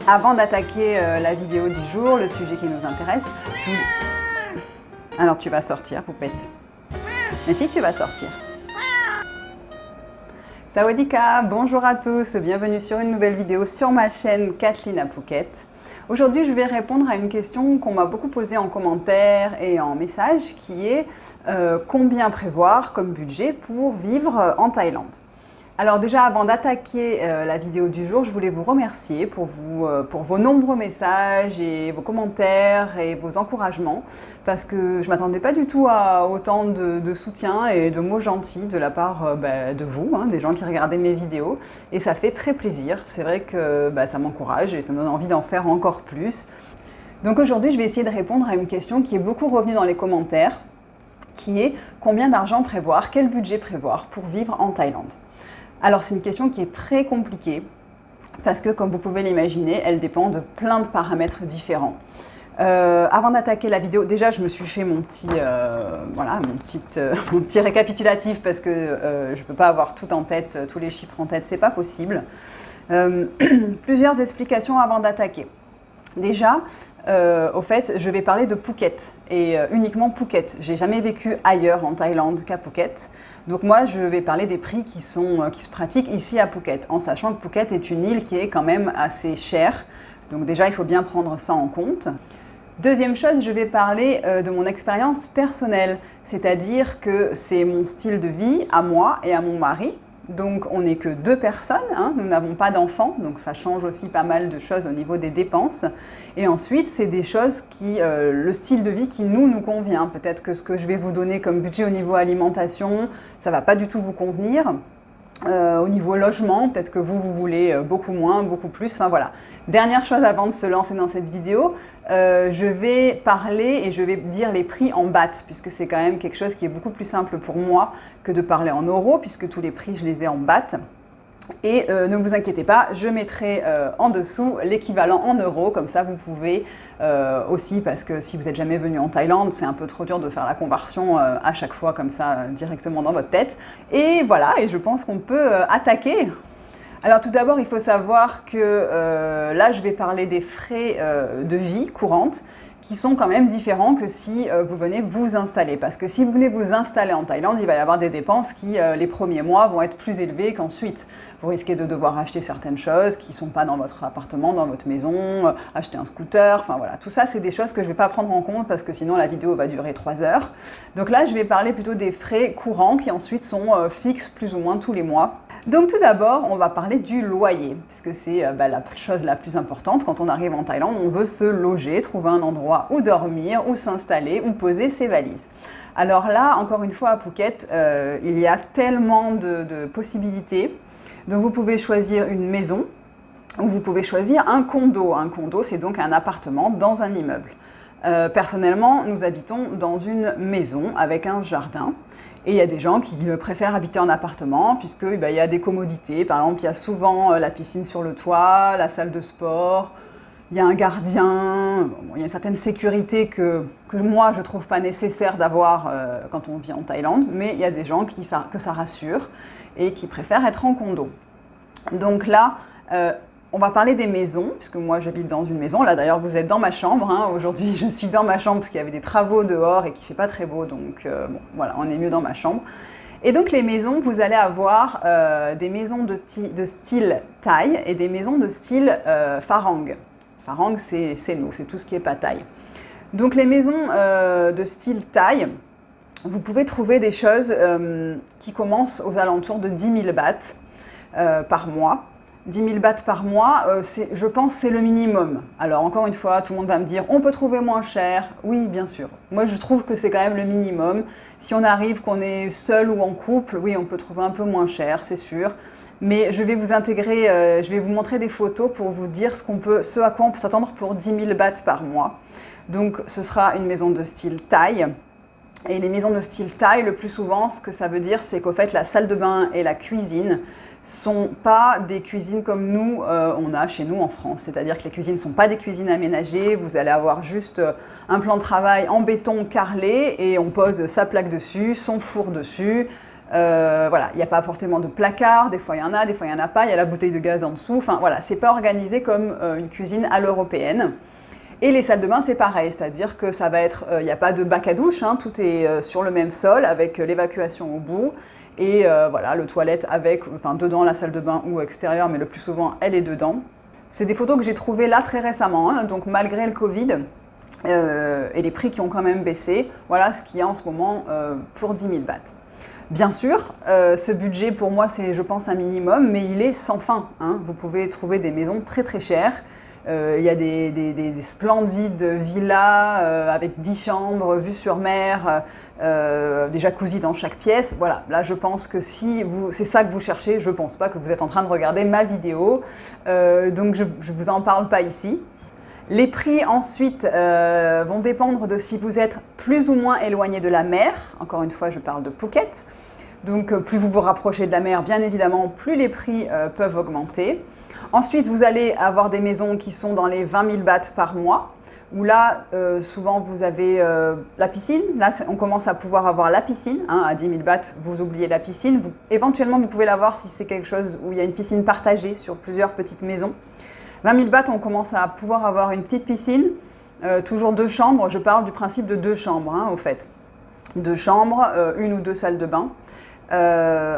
Avant d'attaquer la vidéo du jour, le sujet qui nous intéresse, alors tu vas sortir, poupette. Mais si, tu vas sortir. Sawadika, bonjour à tous, bienvenue sur une nouvelle vidéo sur ma chaîne Kathleen à Phuket. Aujourd'hui, je vais répondre à une question qu'on m'a beaucoup posée en commentaire et en message, qui est combien prévoir comme budget pour vivre en Thaïlande. Alors déjà, avant d'attaquer la vidéo du jour, je voulais vous remercier pour vos nombreux messages et vos commentaires et vos encouragements, parce que je ne m'attendais pas du tout à autant de soutien et de mots gentils de la part de vous, des gens qui regardaient mes vidéos, et ça fait très plaisir. C'est vrai que ça m'encourage et ça me donne envie d'en faire encore plus. Donc aujourd'hui, je vais essayer de répondre à une question qui est beaucoup revenue dans les commentaires, qui est combien d'argent prévoir, quel budget prévoir pour vivre en Thaïlande. Alors c'est une question qui est très compliquée parce que, comme vous pouvez l'imaginer, elle dépend de plein de paramètres différents. Avant d'attaquer la vidéo, déjà je me suis fait mon petit récapitulatif parce que je ne peux pas avoir tout en tête, tous les chiffres en tête, c'est pas possible. Plusieurs explications avant d'attaquer. Déjà, au fait, je vais parler de Phuket et uniquement Phuket. J'ai jamais vécu ailleurs en Thaïlande qu'à Phuket. Donc moi, je vais parler des prix qui se pratiquent ici à Phuket, en sachant que Phuket est une île qui est quand même assez chère. Donc déjà, il faut bien prendre ça en compte. Deuxième chose, je vais parler de mon expérience personnelle, c'est-à-dire que c'est mon style de vie à moi et à mon mari. Donc on n'est que deux personnes, nous n'avons pas d'enfants, donc ça change aussi pas mal de choses au niveau des dépenses. Et ensuite, c'est des choses le style de vie qui nous convient. Peut-être que ce que je vais vous donner comme budget au niveau alimentation, ça ne va pas du tout vous convenir. Au niveau logement, peut-être que vous voulez beaucoup moins, beaucoup plus, enfin voilà. Dernière chose avant de se lancer dans cette vidéo, je vais parler et je vais dire les prix en bahts, puisque c'est quand même quelque chose qui est beaucoup plus simple pour moi que de parler en euros, puisque tous les prix, je les ai en bahts. Et ne vous inquiétez pas, je mettrai en dessous l'équivalent en euros, comme ça vous pouvez aussi, parce que si vous n'êtes jamais venu en Thaïlande, c'est un peu trop dur de faire la conversion à chaque fois comme ça directement dans votre tête. Et voilà, et je pense qu'on peut attaquer. Alors tout d'abord, il faut savoir que là, je vais parler des frais de vie courante, qui sont quand même différents que si vous venez vous installer. Parce que si vous venez vous installer en Thaïlande, il va y avoir des dépenses qui, les premiers mois, vont être plus élevées qu'ensuite. Vous risquez de devoir acheter certaines choses qui ne sont pas dans votre appartement, dans votre maison, acheter un scooter, enfin voilà. Tout ça, c'est des choses que je ne vais pas prendre en compte parce que sinon la vidéo va durer 3 heures. Donc là, je vais parler plutôt des frais courants qui ensuite sont fixes plus ou moins tous les mois. Donc tout d'abord, on va parler du loyer, puisque c'est la chose la plus importante. Quand on arrive en Thaïlande, on veut se loger, trouver un endroit où dormir, où s'installer, où poser ses valises. Alors là, encore une fois, à Phuket, il y a tellement de possibilités. Donc vous pouvez choisir une maison, ou vous pouvez choisir un condo. Un condo, c'est donc un appartement dans un immeuble. Personnellement, nous habitons dans une maison avec un jardin. Et il y a des gens qui préfèrent habiter en appartement puisqu'il y a des commodités. Par exemple, il y a souvent la piscine sur le toit, la salle de sport, il y a un gardien. Il y a une certaine sécurité que moi, je ne trouve pas nécessaire d'avoir quand on vit en Thaïlande. Mais il y a des gens que ça rassure et qui préfèrent être en condo. Donc là, on va parler des maisons, puisque moi j'habite dans une maison. Là d'ailleurs vous êtes dans ma chambre, Aujourd'hui je suis dans ma chambre parce qu'il y avait des travaux dehors et qu'il ne fait pas très beau, donc bon, voilà, on est mieux dans ma chambre. Et donc les maisons, vous allez avoir des maisons de style Thaï et des maisons de style Pharang. Pharang c'est nous, c'est tout ce qui est pas Thaï. Donc les maisons de style Thaï, vous pouvez trouver des choses qui commencent aux alentours de 10 000 bahts par mois. 10 000 bahts par mois, je pense que c'est le minimum. Alors encore une fois, tout le monde va me dire, on peut trouver moins cher. Oui, bien sûr. Moi, je trouve que c'est quand même le minimum. Si on arrive, qu'on est seul ou en couple, oui, on peut trouver un peu moins cher, c'est sûr. Mais je vais vous intégrer, je vais vous montrer des photos pour vous dire ce à quoi on peut s'attendre pour 10 000 bahts par mois. Donc, ce sera une maison de style Thaï. Et les maisons de style Thaï, le plus souvent, ce que ça veut dire, c'est qu'au fait, la salle de bain et la cuisine sont pas des cuisines comme nous, on a chez nous en France. C'est-à-dire que les cuisines ne sont pas des cuisines aménagées, vous allez avoir juste un plan de travail en béton carrelé et on pose sa plaque dessus, son four dessus, Voilà, il n'y a pas forcément de placard, des fois il y en a, des fois il n'y en a pas, il y a la bouteille de gaz en dessous, enfin voilà, c'est pas organisé comme une cuisine à l'européenne. Et les salles de bain, c'est pareil, c'est-à-dire que ça va être, il n'y a pas de bac à douche, hein, tout est sur le même sol avec l'évacuation au bout. Et voilà, le toilette avec, enfin dedans la salle de bain ou extérieure, mais le plus souvent elle est dedans. C'est des photos que j'ai trouvées là très récemment, hein, donc malgré le Covid et les prix qui ont quand même baissé, voilà ce qu'il y a en ce moment pour 10 000 bahts. Bien sûr, ce budget pour moi c'est je pense un minimum, mais il est sans fin, hein. Vous pouvez trouver des maisons très très chères. Il y a des splendides villas avec 10 chambres, vue sur mer, des jacuzzis dans chaque pièce. Voilà, là je pense que si c'est ça que vous cherchez, je ne pense pas que vous êtes en train de regarder ma vidéo, donc je ne vous en parle pas ici. Les prix ensuite vont dépendre de si vous êtes plus ou moins éloigné de la mer. Encore une fois, je parle de Phuket. Donc plus vous vous rapprochez de la mer, bien évidemment, plus les prix peuvent augmenter. Ensuite, vous allez avoir des maisons qui sont dans les 20 000 bahts par mois, où là, souvent, vous avez la piscine. Là, on commence à pouvoir avoir la piscine. Hein, à 10 000 bahts, vous oubliez la piscine. Éventuellement, vous pouvez l'avoir si c'est quelque chose où il y a une piscine partagée sur plusieurs petites maisons. 20 000 bahts, on commence à pouvoir avoir une petite piscine. Toujours 2 chambres. Je parle du principe de 2 chambres, hein, au fait. 2 chambres, 1 ou 2 salles de bain.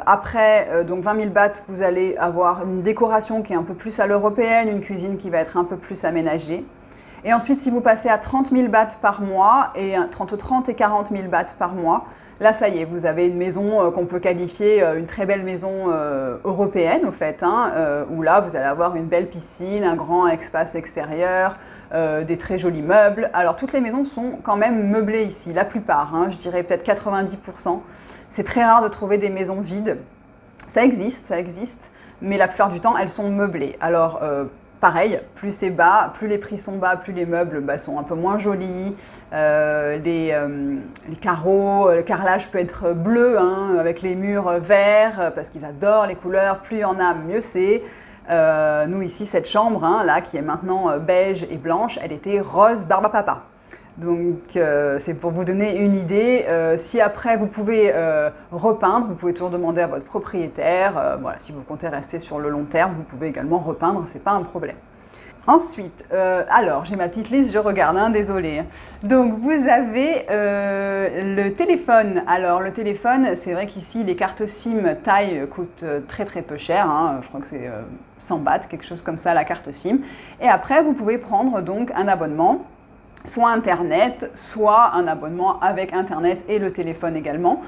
Après, donc 20 000 bahts, vous allez avoir une décoration qui est un peu plus à l'européenne, une cuisine qui va être un peu plus aménagée. Et ensuite, si vous passez à 30 000 bahts par mois, et entre 30 et 40 000 bahts par mois, là, ça y est, vous avez une maison qu'on peut qualifier une très belle maison européenne, au fait, hein, où là, vous allez avoir une belle piscine, un grand espace extérieur, des très jolis meubles. Alors, toutes les maisons sont quand même meublées ici, la plupart, hein, je dirais peut-être 90%. C'est très rare de trouver des maisons vides. Ça existe, mais la plupart du temps, elles sont meublées. Alors, pareil, plus c'est bas, plus les prix sont bas, plus les meubles sont un peu moins jolis. Les carreaux, le carrelage peut être bleu, hein, avec les murs verts, parce qu'ils adorent les couleurs. Plus il y en a, mieux c'est. Nous ici, cette chambre, hein, là, qui est maintenant beige et blanche, elle était rose barbapapa. Donc c'est pour vous donner une idée. Si après vous pouvez repeindre, vous pouvez toujours demander à votre propriétaire. Voilà, si vous comptez rester sur le long terme, vous pouvez également repeindre, c'est pas un problème. Ensuite, alors j'ai ma petite liste, je regarde, hein, désolée. Donc vous avez le téléphone. Alors le téléphone, c'est vrai qu'ici les cartes SIM taille coûtent très très peu cher, hein. Je crois que c'est 100 bahts, quelque chose comme ça la carte SIM. Et après vous pouvez prendre donc un abonnement. Soit Internet, soit un abonnement avec Internet et le téléphone également.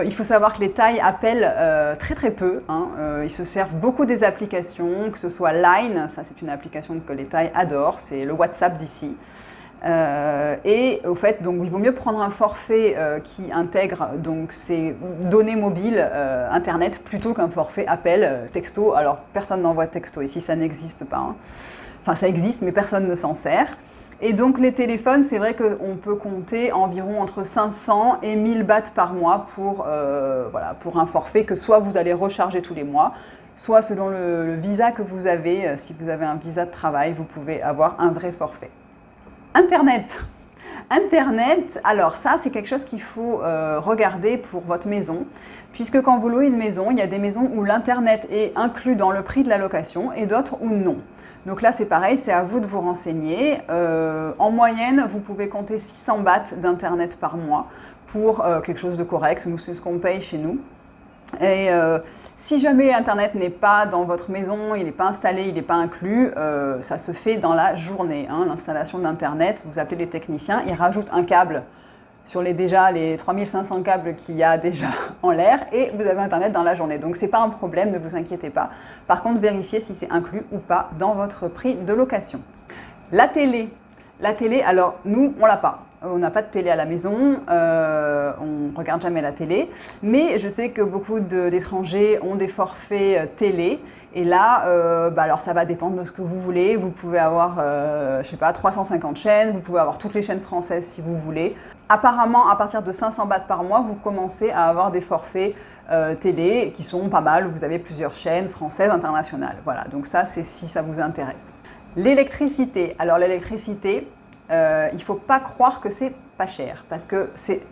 Il faut savoir que les Thaïs appellent très très peu, hein. Ils se servent beaucoup des applications, que ce soit Line, ça c'est une application que les Thaïs adorent, c'est le WhatsApp d'ici. Et au fait, donc, il vaut mieux prendre un forfait qui intègre donc, ces données mobiles Internet plutôt qu'un forfait appel texto. Alors personne n'envoie texto ici, ça n'existe pas, hein. Enfin ça existe mais personne ne s'en sert. Et donc les téléphones, c'est vrai qu'on peut compter environ entre 500 et 1000 bahts par mois voilà, pour un forfait que soit vous allez recharger tous les mois, soit selon le visa que vous avez, si vous avez un visa de travail, vous pouvez avoir un vrai forfait. Internet. Internet, alors ça c'est quelque chose qu'il faut regarder pour votre maison, puisque quand vous louez une maison, il y a des maisons où l'Internet est inclus dans le prix de la location et d'autres où non. Donc là c'est pareil, c'est à vous de vous renseigner. En moyenne, vous pouvez compter 600 bahts d'Internet par mois pour quelque chose de correct, nous c'est ce qu'on paye chez nous. Et si jamais Internet n'est pas dans votre maison, il n'est pas installé, il n'est pas inclus, ça se fait dans la journée, hein, l'installation d'Internet. Vous appelez les techniciens, ils rajoutent un câble sur les 3500 câbles qu'il y a déjà en l'air et vous avez Internet dans la journée. Donc ce n'est pas un problème, ne vous inquiétez pas. Par contre, vérifiez si c'est inclus ou pas dans votre prix de location. La télé, alors nous, on l'a pas. On n'a pas de télé à la maison, on ne regarde jamais la télé, mais je sais que beaucoup d'étrangers ont des forfaits télé, et là, alors ça va dépendre de ce que vous voulez. Vous pouvez avoir, je sais pas, 350 chaînes, vous pouvez avoir toutes les chaînes françaises si vous voulez. Apparemment, à partir de 500 bahts par mois, vous commencez à avoir des forfaits télé qui sont pas mal, où vous avez plusieurs chaînes françaises, internationales. Voilà, donc ça, c'est si ça vous intéresse. L'électricité, alors l'électricité, il ne faut pas croire que c'est pas cher, parce que c'est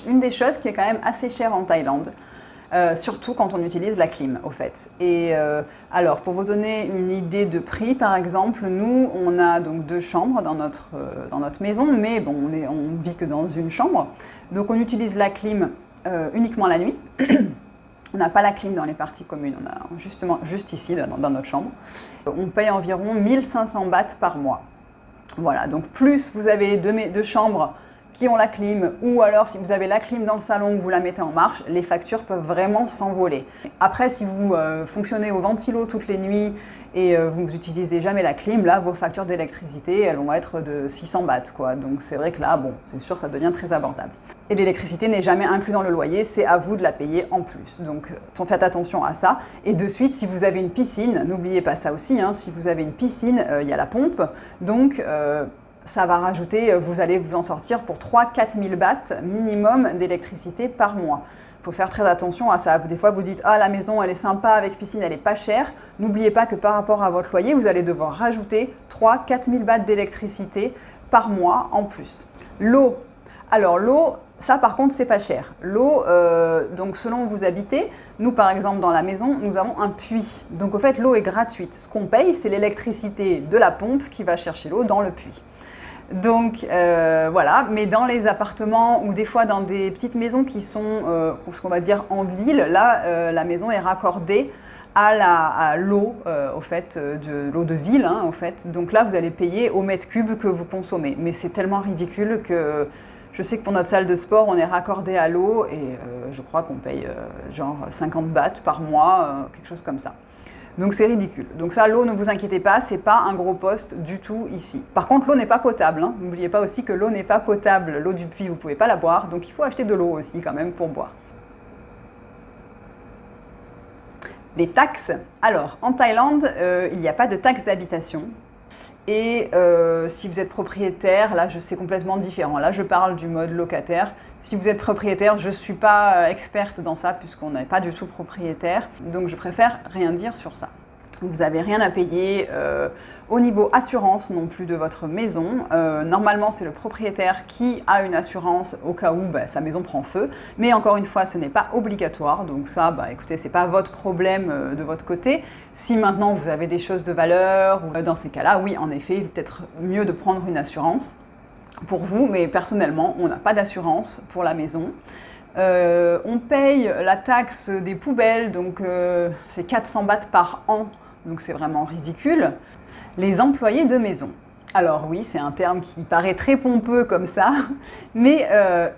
une des choses qui est quand même assez chère en Thaïlande. surtout quand on utilise la clim, au fait. Et alors, pour vous donner une idée de prix, par exemple, nous, on a donc 2 chambres dans notre maison, mais bon, on vit que dans une chambre. Donc, on utilise la clim uniquement la nuit. On n'a pas la clim dans les parties communes, on a juste ici, dans notre chambre. On paye environ 1500 bahts par mois. Voilà, donc plus vous avez 2 chambres qui ont la clim, ou alors si vous avez la clim dans le salon, que vous la mettez en marche, les factures peuvent vraiment s'envoler. Après, si vous fonctionnez au ventilo toutes les nuits et vous n'utilisez jamais la clim, là, vos factures d'électricité, elles vont être de 600 bahts, quoi. Donc c'est vrai que là, bon, c'est sûr, ça devient très abordable. Et l'électricité n'est jamais inclus dans le loyer, c'est à vous de la payer en plus. Donc faites attention à ça. Et de suite, si vous avez une piscine, n'oubliez pas ça aussi, hein, si vous avez une piscine, il y a la pompe, donc ça va rajouter, vous allez vous en sortir pour 3-4 000 bahts minimum d'électricité par mois. Il faut faire très attention à ça. Des fois, vous dites « Ah, la maison, elle est sympa avec piscine, elle n'est pas chère ». N'oubliez pas que par rapport à votre loyer, vous allez devoir rajouter 3-4 000 bahts d'électricité par mois en plus. L'eau. Alors, l'eau, ça par contre, c'est pas cher. L'eau, donc selon où vous habitez, nous par exemple dans la maison, nous avons un puits. Donc au fait, l'eau est gratuite. Ce qu'on paye, c'est l'électricité de la pompe qui va chercher l'eau dans le puits. Donc voilà, mais dans les appartements ou des fois dans des petites maisons qui sont, ce qu'on va dire en ville, là la maison est raccordée à l'eau, au fait, de l'eau de ville, hein, au fait. Donc là, vous allez payer au mètre cube que vous consommez. Mais c'est tellement ridicule que je sais que pour notre salle de sport, on est raccordé à l'eau et je crois qu'on paye genre 50 bahts par mois, quelque chose comme ça. Donc c'est ridicule. Donc ça, l'eau, ne vous inquiétez pas, c'est pas un gros poste du tout ici. Par contre, l'eau n'est pas potable. Hein. N'oubliez pas aussi que l'eau n'est pas potable. L'eau du puits, vous ne pouvez pas la boire. Donc il faut acheter de l'eau aussi quand même pour boire. Les taxes. Alors, en Thaïlande, il n'y a pas de taxe d'habitation. Et si vous êtes propriétaire, là, c'est complètement différent. Là, je parle du mode locataire. Si vous êtes propriétaire, je ne suis pas experte dans ça puisqu'on n'est pas du tout propriétaire. Donc, je préfère rien dire sur ça. Vous n'avez rien à payer au niveau assurance non plus de votre maison. Normalement, c'est le propriétaire qui a une assurance au cas où sa maison prend feu. Mais encore une fois, ce n'est pas obligatoire. Donc ça, écoutez, ce n'est pas votre problème de votre côté. Si maintenant vous avez des choses de valeur, dans ces cas-là, oui, en effet, il est peut-être mieux de prendre une assurance pour vous. Mais personnellement, on n'a pas d'assurance pour la maison. On paye la taxe des poubelles, donc c'est 400 bahts par an. Donc c'est vraiment ridicule. Les employés de maison. Alors oui, c'est un terme qui paraît très pompeux comme ça, mais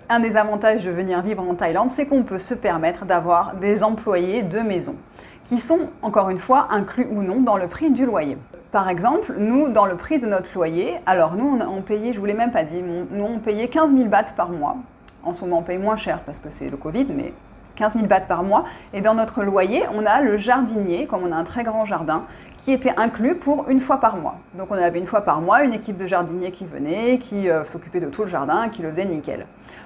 un des avantages de venir vivre en Thaïlande, c'est qu'on peut se permettre d'avoir des employés de maison, qui sont, encore une fois, inclus ou non dans le prix du loyer. Par exemple, nous, dans le prix de notre loyer, alors nous, on payait, je ne vous l'ai même pas dit, nous, on payait 15 000 bahts par mois. En ce moment, on paye moins cher parce que c'est le Covid, mais 15 000 bahts par mois. Et dans notre loyer, on a le jardinier, comme on a un très grand jardin, qui était inclus pour une fois par mois. Donc on avait une fois par mois une équipe de jardiniers qui venait, qui s'occupait de tout le jardin, qui le faisait nickel.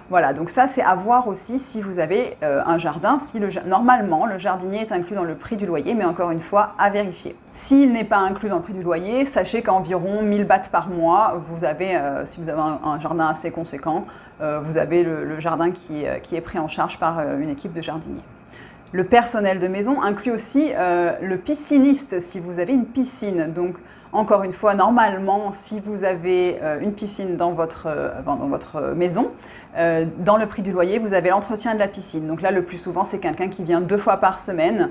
Voilà, donc ça c'est à voir aussi si vous avez un jardin. Normalement, le jardinier est inclus dans le prix du loyer, mais encore une fois, à vérifier. S'il n'est pas inclus dans le prix du loyer, sachez qu'environ 1000 bahts par mois, vous avez, si vous avez un jardin assez conséquent, vous avez le jardin qui est pris en charge par une équipe de jardiniers. Le personnel de maison inclut aussi le pisciniste, si vous avez une piscine. Donc, encore une fois, normalement, si vous avez une piscine dans votre maison, dans le prix du loyer, vous avez l'entretien de la piscine. Donc là, le plus souvent, c'est quelqu'un qui vient 2 fois par semaine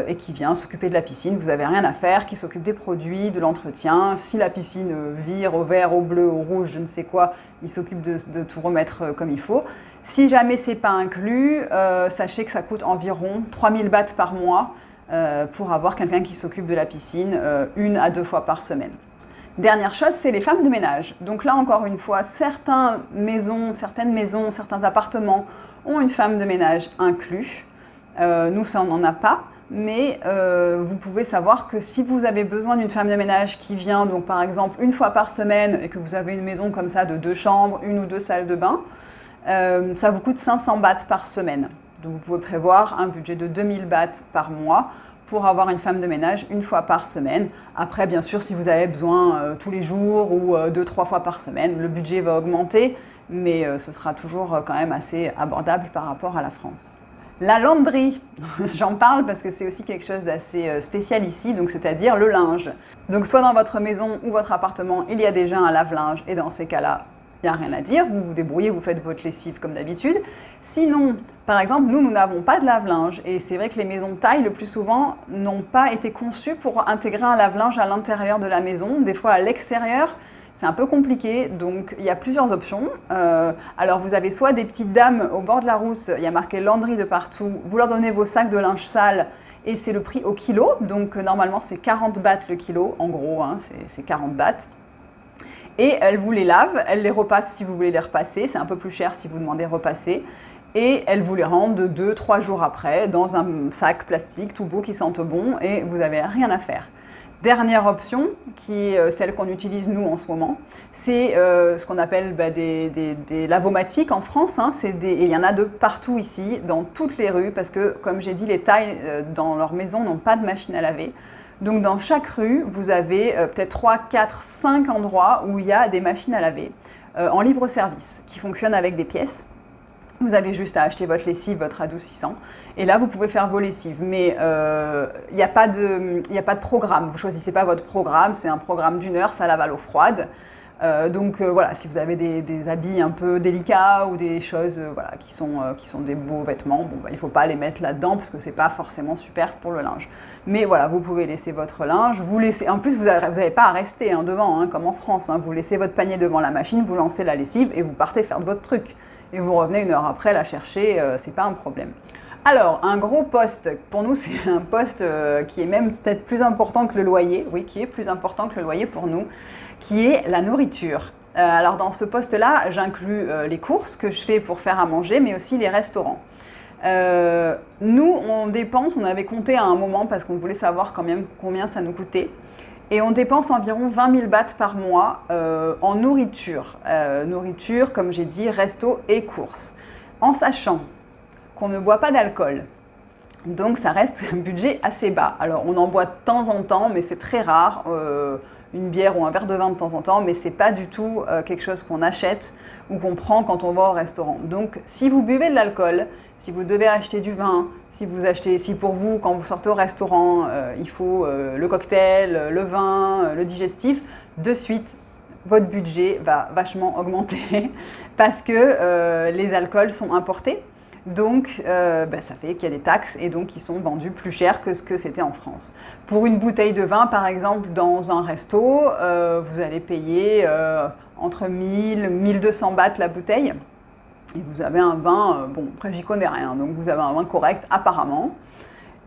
et qui vient s'occuper de la piscine. Vous n'avez rien à faire, qui s'occupe des produits, de l'entretien. Si la piscine vire au vert, au bleu, au rouge, je ne sais quoi, il s'occupe de tout remettre comme il faut. Si jamais ce n'est pas inclus, sachez que ça coûte environ 3 000 bahts par mois pour avoir quelqu'un qui s'occupe de la piscine 1 à 2 fois par semaine. Dernière chose, c'est les femmes de ménage. Donc là, encore une fois, certaines maisons, certains appartements ont une femme de ménage inclus. Nous, ça, on n'en a pas. Mais vous pouvez savoir que si vous avez besoin d'une femme de ménage qui vient, donc par exemple, une fois par semaine et que vous avez une maison comme ça de 2 chambres, 1 ou 2 salles de bain, ça vous coûte 500 bahts par semaine. Donc vous pouvez prévoir un budget de 2000 bahts par mois pour avoir une femme de ménage une fois par semaine. Après, bien sûr, si vous avez besoin tous les jours ou 2-3 fois par semaine, le budget va augmenter, mais ce sera toujours quand même assez abordable par rapport à la France. La lavanderie, j'en parle parce que c'est aussi quelque chose d'assez spécial ici, donc c'est-à-dire le linge. Donc soit dans votre maison ou votre appartement, il y a déjà un lave-linge et dans ces cas-là, il n'y a rien à dire, vous vous débrouillez, vous faites votre lessive comme d'habitude. Sinon, par exemple, nous n'avons pas de lave-linge et c'est vrai que les maisons de taille, le plus souvent, n'ont pas été conçues pour intégrer un lave-linge à l'intérieur de la maison, des fois à l'extérieur. C'est un peu compliqué, donc il y a plusieurs options. Alors vous avez soit des petites dames au bord de la route, il y a marqué lavanderie de partout, vous leur donnez vos sacs de linge sale et c'est le prix au kilo, donc normalement c'est 40 bahts le kilo, en gros, hein, c'est 40 bahts. Et elles vous les lavent, elles les repassent si vous voulez les repasser, c'est un peu plus cher si vous demandez repasser. Et elles vous les rendent 2-3 jours après dans un sac plastique tout beau qui sente bon et vous n'avez rien à faire. Dernière option, qui est celle qu'on utilise nous en ce moment, c'est ce qu'on appelle des lavomatiques en France. Hein, et il y en a de partout ici, dans toutes les rues, parce que comme j'ai dit, les Thaïs dans leur maison n'ont pas de machine à laver. Donc dans chaque rue, vous avez peut-être 3, 4, 5 endroits où il y a des machines à laver en libre service, qui fonctionnent avec des pièces. Vous avez juste à acheter votre lessive, votre adoucissant, et là vous pouvez faire vos lessives. Mais il n'y a pas de programme, vous ne choisissez pas votre programme, c'est un programme d'1 heure, ça lave à l'eau froide. Donc voilà, si vous avez des habits un peu délicats ou des choses voilà, qui sont des beaux vêtements, bon, il ne faut pas les mettre là-dedans parce que ce n'est pas forcément super pour le linge. Mais voilà, vous pouvez laisser votre linge, en plus vous n'avez pas à rester devant, hein, comme en France, hein, vous laissez votre panier devant la machine, vous lancez la lessive et vous partez faire votre truc. Et vous revenez 1 heure après la chercher, c'est pas un problème. Alors, un gros poste, pour nous c'est un poste qui est même peut-être plus important que le loyer, oui, qui est plus important que le loyer pour nous, qui est la nourriture. Alors dans ce poste-là, j'inclus les courses que je fais pour faire à manger, mais aussi les restaurants. Nous, on dépense, on avait compté à un moment parce qu'on voulait savoir quand même combien ça nous coûtait. Et on dépense environ 20 000 bahts par mois en nourriture. Nourriture, comme j'ai dit, resto et courses. En sachant qu'on ne boit pas d'alcool. Donc ça reste un budget assez bas. Alors on en boit de temps en temps, mais c'est très rare. Une bière ou un verre de vin de temps en temps, mais c'est pas du tout quelque chose qu'on achète ou qu'on prend quand on va au restaurant. Donc si vous buvez de l'alcool, si vous devez acheter du vin, si pour vous, quand vous sortez au restaurant, il faut le cocktail, le vin, le digestif, de suite, votre budget va vachement augmenter parce que les alcools sont importés. Donc, ça fait qu'il y a des taxes et donc ils sont vendus plus cher que ce que c'était en France. Pour une bouteille de vin, par exemple, dans un resto, vous allez payer entre 1000 et 1200 bahts la bouteille. Et vous avez un vin, bon, après j'y connais rien, donc vous avez un vin correct apparemment.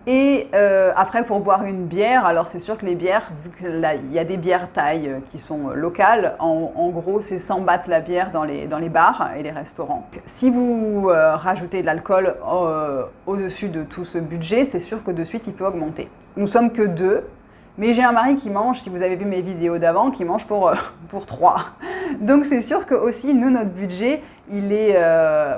Et après pour boire une bière, alors c'est sûr que les bières, vu qu'il y a des bières thaï qui sont locales, en gros c'est 100 bahts la bière dans les bars et les restaurants. Si vous rajoutez de l'alcool au-dessus de tout ce budget, c'est sûr que de suite il peut augmenter. Nous sommes que 2. Mais j'ai un mari qui mange, si vous avez vu mes vidéos d'avant, qui mange pour 3. Donc c'est sûr que aussi, nous, notre budget, il est...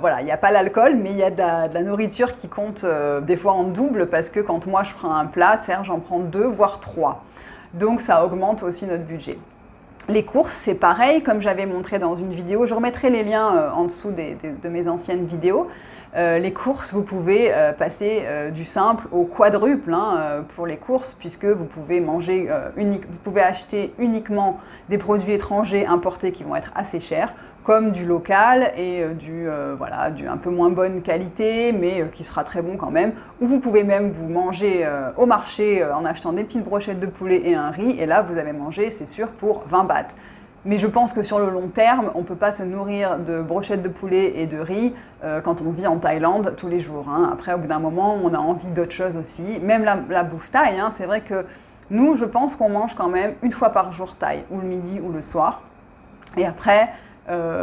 voilà, il n'y a pas l'alcool, mais il y a de la nourriture qui compte des fois en double, parce que quand moi je prends un plat, Serge en prend 2, voire 3. Donc ça augmente aussi notre budget. Les courses, c'est pareil, comme j'avais montré dans une vidéo. Je remettrai les liens en dessous de mes anciennes vidéos. Les courses, vous pouvez passer du simple au quadruple pour les courses, puisque vous pouvez vous pouvez acheter uniquement des produits étrangers importés qui vont être assez chers, comme du local et du un peu moins bonne qualité, mais qui sera très bon quand même. Ou vous pouvez même vous manger au marché en achetant des petites brochettes de poulet et un riz, et là vous avez mangé, c'est sûr, pour 20 bahts. Mais je pense que sur le long terme, on ne peut pas se nourrir de brochettes de poulet et de riz quand on vit en Thaïlande tous les jours. Hein. Après, au bout d'un moment, on a envie d'autre chose aussi. Même la bouffe thaï, hein, c'est vrai que nous, je pense qu'on mange quand même 1 fois par jour thaï, ou le midi ou le soir. Et après,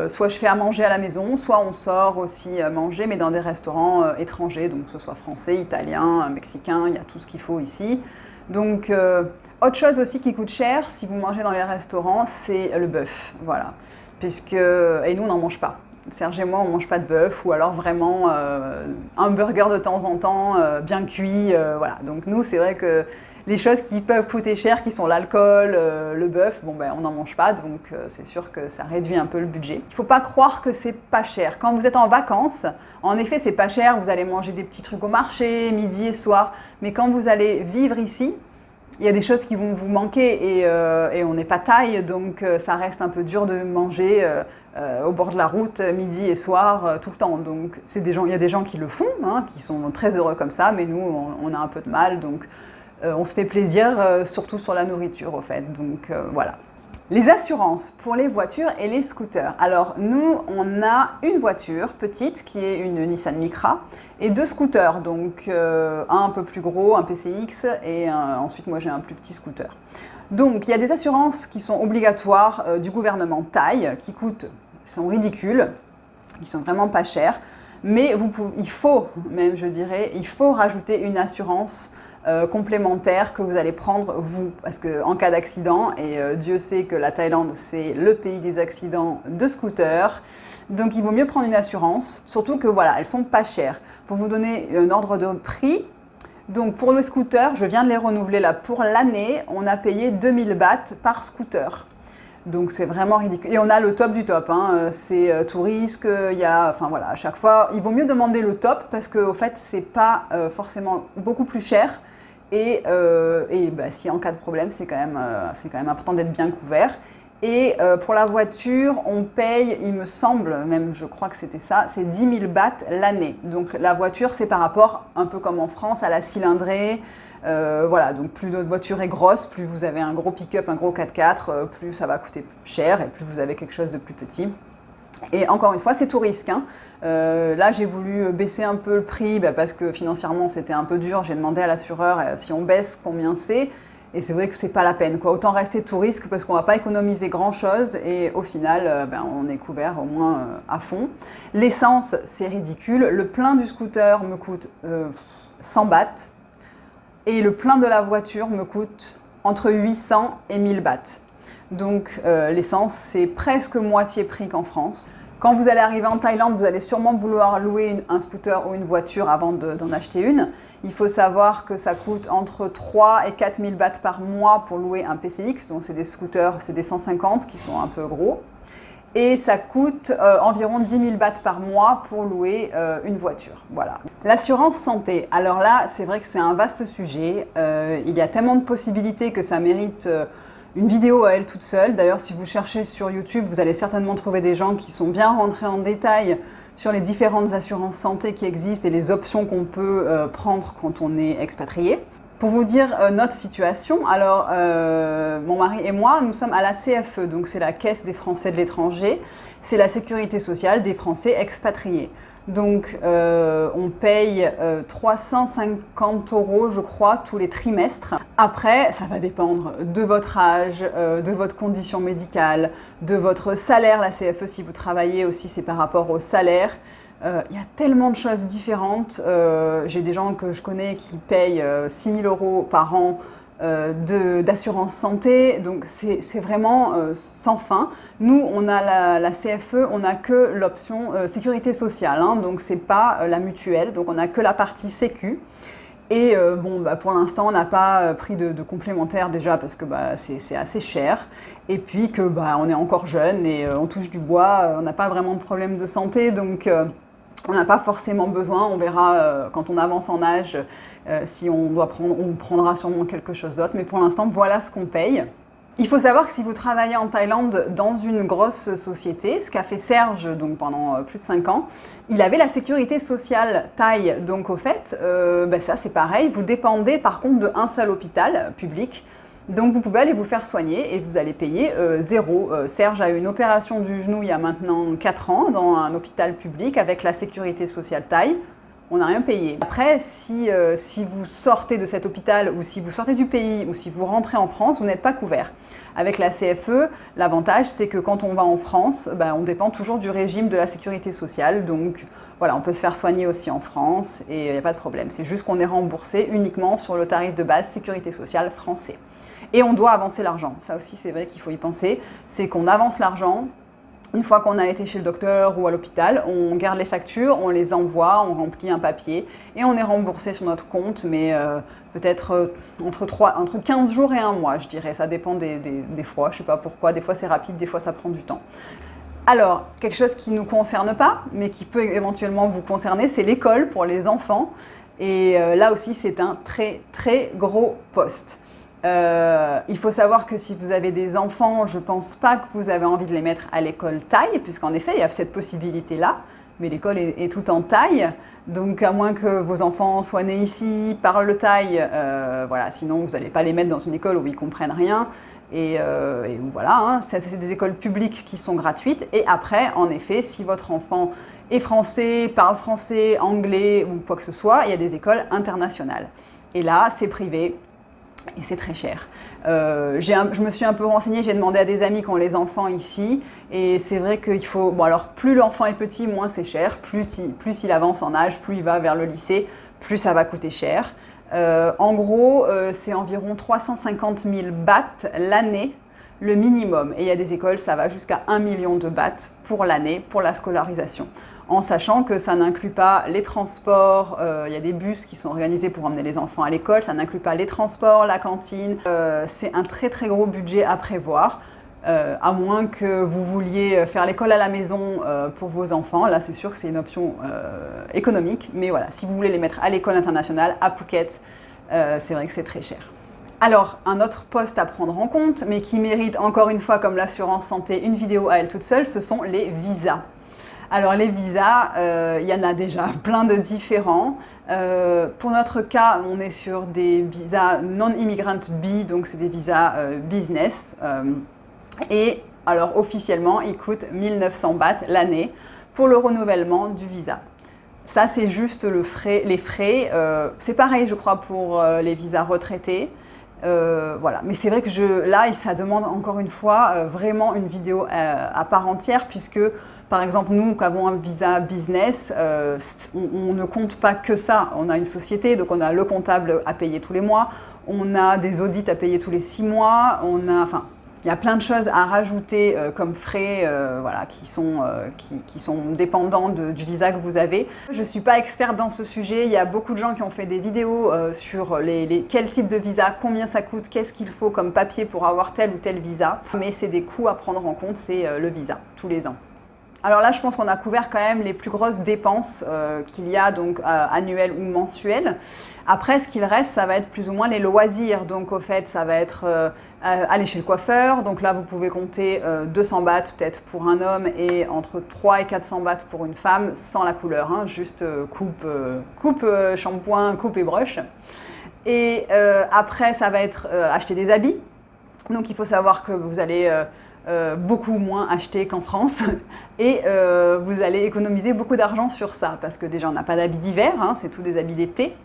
soit je fais à manger à la maison, soit on sort aussi manger, mais dans des restaurants étrangers, donc que ce soit français, italien, mexicain, il y a tout ce qu'il faut ici. Donc... autre chose aussi qui coûte cher, si vous mangez dans les restaurants, c'est le bœuf, voilà. Et nous, on n'en mange pas. Serge et moi, on ne mange pas de bœuf, ou alors vraiment un burger de temps en temps, bien cuit, voilà. Donc nous, c'est vrai que Les choses qui peuvent coûter cher, qui sont l'alcool, le bœuf, bon ben on n'en mange pas, donc c'est sûr que ça réduit un peu le budget. Il ne faut pas croire que c'est pas cher. Quand vous êtes en vacances, en effet c'est pas cher, vous allez manger des petits trucs au marché, midi et soir, mais quand vous allez vivre ici, il y a des choses qui vont vous manquer et on n'est pas taille, donc ça reste un peu dur de manger au bord de la route midi et soir tout le temps. Donc il y a des gens qui le font, hein, qui sont très heureux comme ça, mais nous on a un peu de mal, donc on se fait plaisir surtout sur la nourriture au fait. Donc voilà. Les assurances pour les voitures et les scooters. Alors nous, on a une voiture petite qui est une Nissan Micra et 2 scooters, donc un peu plus gros, un PCX et ensuite moi j'ai un plus petit scooter. Donc il y a des assurances qui sont obligatoires du gouvernement taille, qui sont ridicules, qui sont vraiment pas chères, mais il faut rajouter une assurance complémentaire que vous allez prendre vous, parce qu'en cas d'accident, et Dieu sait que la Thaïlande c'est le pays des accidents de scooters, donc il vaut mieux prendre une assurance, surtout que voilà, elles sont pas chères. Pour vous donner un ordre de prix, donc pour le scooter, je viens de les renouveler là pour l'année, on a payé 2000 bahts par scooter. Donc c'est vraiment ridicule. Et on a le top du top, hein. C'est tout risque, enfin voilà, à chaque fois, il vaut mieux demander le top parce qu'au fait, c'est pas forcément beaucoup plus cher. Et bah, si en cas de problème, c'est quand même important d'être bien couvert. Et pour la voiture, on paye, il me semble, même je crois que c'était ça, c'est 10 000 bahts l'année. Donc la voiture, c'est par rapport, un peu comme en France, à la cylindrée. Voilà, donc plus votre voiture est grosse, plus vous avez un gros pick-up, un gros 4x4, plus ça va coûter cher et plus vous avez quelque chose de plus petit. Et encore une fois, c'est tout risque, hein. Là, j'ai voulu baisser un peu le prix parce que financièrement, c'était un peu dur. J'ai demandé à l'assureur si on baisse, combien c'est. Et c'est vrai que c'est pas la peine, quoi. Autant rester tout risque parce qu'on va pas économiser grand-chose et au final, on est couvert au moins à fond. L'essence, c'est ridicule. Le plein du scooter me coûte 100 bahts. Et le plein de la voiture me coûte entre 800 et 1000 bahts. Donc l'essence, c'est presque moitié prix qu'en France. Quand vous allez arriver en Thaïlande, vous allez sûrement vouloir louer un scooter ou une voiture avant d'en acheter une. Il faut savoir que ça coûte entre 3 et 4 000 bahts par mois pour louer un PCX. Donc c'est des scooters, c'est des 150 qui sont un peu gros. Et ça coûte environ 10 000 bahts par mois pour louer une voiture. Voilà. L'assurance santé. Alors là, c'est vrai que c'est un vaste sujet. Il y a tellement de possibilités que ça mérite une vidéo à elle toute seule. D'ailleurs, si vous cherchez sur YouTube, vous allez certainement trouver des gens qui sont bien rentrés en détail sur les différentes assurances santé qui existent et les options qu'on peut prendre quand on est expatrié. Pour vous dire notre situation, alors mon mari et moi, nous sommes à la CFE, donc c'est la Caisse des Français de l'étranger, c'est la sécurité sociale des Français expatriés. Donc on paye 350 €, je crois, tous les trimestres. Après, ça va dépendre de votre âge, de votre condition médicale, de votre salaire. La CFE, si vous travaillez aussi, c'est par rapport au salaire. Il y a tellement de choses différentes. J'ai des gens que je connais qui payent 6 000 € par an d'assurance santé, donc c'est vraiment sans fin. Nous, on a la CFE, on n'a que l'option sécurité sociale, hein, donc c'est pas la mutuelle, donc on n'a que la partie sécu. Et pour l'instant, on n'a pas pris de complémentaire déjà parce que c'est assez cher. Et puis que on est encore jeune et on touche du bois, on n'a pas vraiment de problème de santé, donc on n'a pas forcément besoin. On verra quand on avance en âge si on doit prendre, on prendra sûrement quelque chose d'autre. Mais pour l'instant, voilà ce qu'on paye. Il faut savoir que si vous travaillez en Thaïlande dans une grosse société, ce qu'a fait Serge donc pendant plus de 5 ans, il avait la sécurité sociale thaï. Donc au fait, ça c'est pareil, vous dépendez par contre d'un seul hôpital public. Donc vous pouvez aller vous faire soigner et vous allez payer zéro. Serge a eu une opération du genou il y a maintenant 4 ans dans un hôpital public avec la sécurité sociale thaï. On n'a rien payé. Après, si vous sortez de cet hôpital ou si vous sortez du pays ou si vous rentrez en France, vous n'êtes pas couvert. Avec la CFE, l'avantage c'est que quand on va en France, on dépend toujours du régime de la sécurité sociale. Donc voilà, on peut se faire soigner aussi en France et il n'y a pas de problème. C'est juste qu'on est remboursé uniquement sur le tarif de base sécurité sociale français. Et on doit avancer l'argent. Ça aussi, c'est vrai qu'il faut y penser. C'est qu'on avance l'argent. Une fois qu'on a été chez le docteur ou à l'hôpital, on garde les factures, on les envoie, on remplit un papier et on est remboursé sur notre compte, mais peut-être entre 15 jours et un mois, je dirais. Ça dépend des fois, je ne sais pas pourquoi. Des fois c'est rapide, des fois ça prend du temps. Alors, quelque chose qui ne nous concerne pas, mais qui peut éventuellement vous concerner, c'est l'école pour les enfants. Et là aussi, c'est un très très gros poste. Il faut savoir que si vous avez des enfants, je ne pense pas que vous avez envie de les mettre à l'école thaï, puisqu'en effet, il y a cette possibilité-là, mais l'école est tout en thaï. Donc, à moins que vos enfants soient nés ici, parlent le thaï, voilà, sinon vous n'allez pas les mettre dans une école où ils ne comprennent rien. Et voilà, hein, c'est des écoles publiques qui sont gratuites. Et après, en effet, si votre enfant est français, parle français, anglais ou quoi que ce soit, il y a des écoles internationales. Et là, c'est privé. Et c'est très cher. Je me suis un peu renseignée, j'ai demandé à des amis qui ont les enfants ici. Et c'est vrai qu'il faut... Bon, alors plus l'enfant est petit, moins c'est cher. Plus il avance en âge, plus il va vers le lycée, plus ça va coûter cher. En gros, c'est environ 350 000 bahts l'année, le minimum. Et il y a des écoles, ça va jusqu'à 1 million de bahts pour l'année, pour la scolarisation. En sachant que ça n'inclut pas les transports, il y a des bus qui sont organisés pour emmener les enfants à l'école, ça n'inclut pas les transports, la cantine. C'est un très très gros budget à prévoir, à moins que vous vouliez faire l'école à la maison pour vos enfants. Là, c'est sûr que c'est une option économique, mais voilà, si vous voulez les mettre à l'école internationale, à Phuket, c'est vrai que c'est très cher. Alors, un autre poste à prendre en compte, mais qui mérite encore une fois, comme l'assurance santé, une vidéo à elle toute seule, ce sont les visas. Alors les visas, il y en a déjà plein de différents. Pour notre cas, on est sur des visas non-immigrant B, donc c'est des visas business. Et alors officiellement, ils coûtent 1900 bahts l'année pour le renouvellement du visa. Ça, c'est juste les frais. C'est pareil, je crois, pour les visas retraités. Voilà. Mais c'est vrai que là, ça demande encore une fois vraiment une vidéo à part entière, puisque par exemple, nous qui avons un visa business, on ne compte pas que ça. On a une société, donc on a le comptable à payer tous les mois, on a des audits à payer tous les 6 mois, enfin, il y a plein de choses à rajouter comme frais voilà, qui sont dépendants du visa que vous avez. Je ne suis pas experte dans ce sujet, il y a beaucoup de gens qui ont fait des vidéos sur quel type de visa, combien ça coûte, qu'est-ce qu'il faut comme papier pour avoir tel ou tel visa. Mais c'est des coûts à prendre en compte, c'est le visa, tous les ans. Alors là, je pense qu'on a couvert quand même les plus grosses dépenses qu'il y a, donc annuelles ou mensuelles. Après, ce qu'il reste, ça va être plus ou moins les loisirs. Donc au fait, ça va être aller chez le coiffeur. Donc là, vous pouvez compter 200 bahts peut-être pour un homme et entre 300 et 400 bahts pour une femme, sans la couleur, hein, juste coupe, shampoing, coupe et brush. Et après, ça va être acheter des habits. Donc il faut savoir que vous allez... beaucoup moins acheter qu'en France et vous allez économiser beaucoup d'argent sur ça parce que déjà on n'a pas d'habits d'hiver, hein, c'est tous des habits d'été.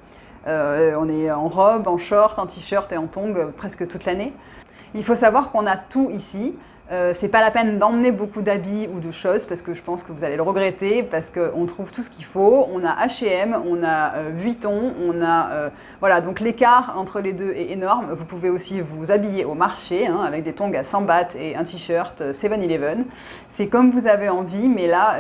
On est en robe, en short, en t-shirt et en tongs presque toute l'année. Il faut savoir qu'on a tout ici. C'est pas la peine d'emmener beaucoup d'habits ou de choses parce que je pense que vous allez le regretter parce qu'on trouve tout ce qu'il faut. On a H&M, on a Vuitton, on a... voilà, donc l'écart entre les deux est énorme. Vous pouvez aussi vous habiller au marché hein, avec des tongs à 100 bahts et un t-shirt 7-Eleven. C'est comme vous avez envie, mais là,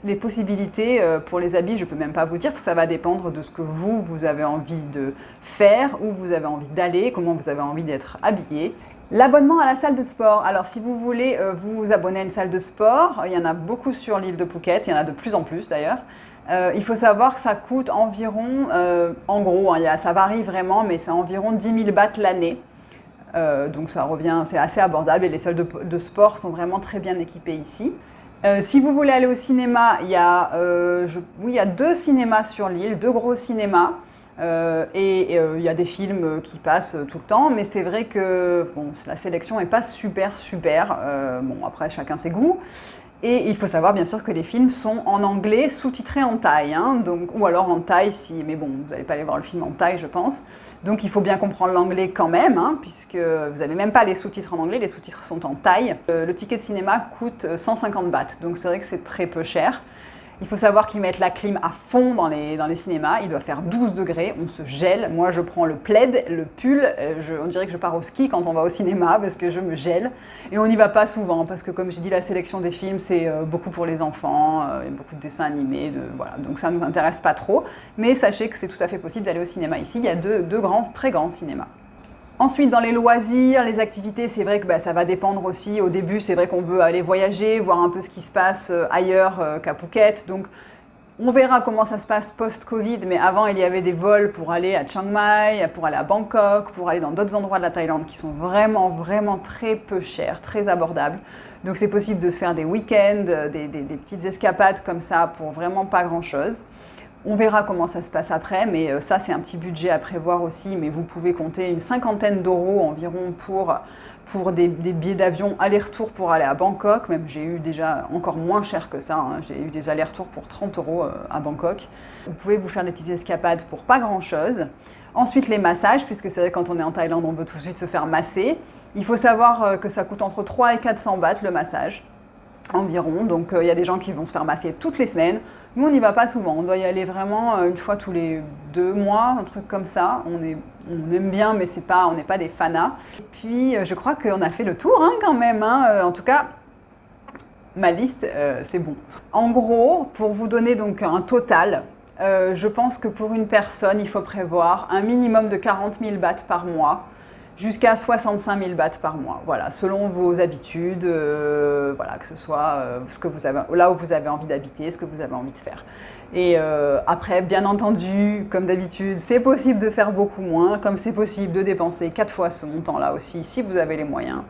les possibilités pour les habits, je peux même pas vous dire parce que ça va dépendre de ce que vous avez envie de faire, où vous avez envie d'aller, comment vous avez envie d'être habillé. L'abonnement à la salle de sport. Alors si vous voulez vous abonner à une salle de sport, il y en a beaucoup sur l'île de Phuket, il y en a de plus en plus d'ailleurs. Il faut savoir que ça coûte environ, en gros, hein, ça varie vraiment, mais c'est environ 10 000 bahts l'année. Donc ça revient, c'est assez abordable et les salles de sport sont vraiment très bien équipées ici. Si vous voulez aller au cinéma, il y a 2 cinémas sur l'île, 2 gros cinémas. Il y a des films qui passent tout le temps, mais c'est vrai que bon, la sélection n'est pas super. Bon, après, chacun ses goûts. Et il faut savoir bien sûr que les films sont en anglais, sous-titrés en thaï, hein, donc, ou alors en thaï, mais bon, vous n'allez pas aller voir le film en thaï, je pense. Donc il faut bien comprendre l'anglais quand même, hein, puisque vous n'avez même pas les sous-titres en anglais, les sous-titres sont en thaï. Le ticket de cinéma coûte 150 bahts, donc c'est vrai que c'est très peu cher. Il faut savoir qu'ils mettent la clim à fond dans les cinémas. Il doit faire 12 degrés, on se gèle. Moi, je prends le plaid, le pull. On dirait que je pars au ski quand on va au cinéma parce que je me gèle. Et on n'y va pas souvent parce que, comme j'ai dit, la sélection des films, c'est beaucoup pour les enfants. Il y a beaucoup de dessins animés. Voilà. Donc ça ne nous intéresse pas trop. Mais sachez que c'est tout à fait possible d'aller au cinéma ici. Il y a deux très grands cinémas. Ensuite, dans les loisirs, les activités, c'est vrai que ça va dépendre aussi. Au début, c'est vrai qu'on veut aller voyager, voir un peu ce qui se passe ailleurs qu'à Phuket. Donc, on verra comment ça se passe post-Covid. Mais avant, il y avait des vols pour aller à Chiang Mai, pour aller à Bangkok, pour aller dans d'autres endroits de la Thaïlande qui sont vraiment, vraiment très peu chers, très abordables. Donc, c'est possible de se faire des week-ends, des petites escapades comme ça pour vraiment pas grand-chose. On verra comment ça se passe après, mais ça c'est un petit budget à prévoir aussi, mais vous pouvez compter une 50aine d'euros environ pour des billets d'avion aller-retour pour aller à Bangkok. Même j'ai eu déjà encore moins cher que ça, hein. J'ai eu des allers-retours pour 30 euros à Bangkok. Vous pouvez vous faire des petites escapades pour pas grand-chose. Ensuite les massages, puisque c'est vrai quand on est en Thaïlande on veut tout de suite se faire masser. Il faut savoir que ça coûte entre 3 et 400 bahts le massage environ, donc il y a des gens qui vont se faire masser toutes les semaines. Nous, on n'y va pas souvent, on doit y aller vraiment une fois tous les 2 mois, un truc comme ça. On aime bien, mais on n'est pas des fanas. Et puis, je crois qu'on a fait le tour hein, quand même. Hein. En tout cas, ma liste, c'est bon. En gros, pour vous donner donc un total, je pense que pour une personne, il faut prévoir un minimum de 40 000 bahts par mois, jusqu'à 65 000 bahts par mois, voilà, selon vos habitudes, voilà, que ce soit là où vous avez envie d'habiter, ce que vous avez envie de faire. Et après, bien entendu, comme d'habitude, c'est possible de faire beaucoup moins, comme c'est possible de dépenser 4 fois ce montant-là aussi, si vous avez les moyens.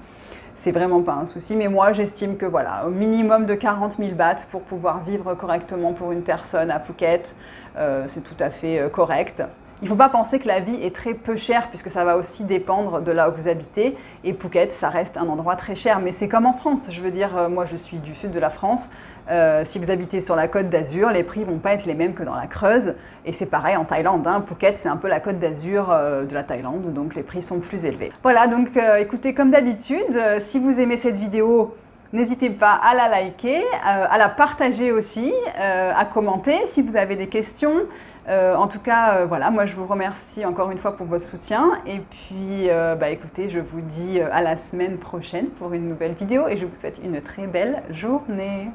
C'est vraiment pas un souci, mais moi j'estime que voilà, au minimum de 40 000 bahts pour pouvoir vivre correctement pour une personne à Phuket, c'est tout à fait correct. Il ne faut pas penser que la vie est très peu chère puisque ça va aussi dépendre de là où vous habitez. Et Phuket, ça reste un endroit très cher. Mais c'est comme en France. Je veux dire, moi je suis du sud de la France. Si vous habitez sur la côte d'Azur, les prix ne vont pas être les mêmes que dans la Creuse. Et c'est pareil en Thaïlande. Hein. Phuket, c'est un peu la côte d'Azur de la Thaïlande. Donc les prix sont plus élevés. Voilà, donc écoutez, comme d'habitude, si vous aimez cette vidéo, n'hésitez pas à la liker, à la partager aussi, à commenter si vous avez des questions. En tout cas, voilà, moi je vous remercie encore une fois pour votre soutien. Et puis, écoutez, je vous dis à la semaine prochaine pour une nouvelle vidéo et je vous souhaite une très belle journée.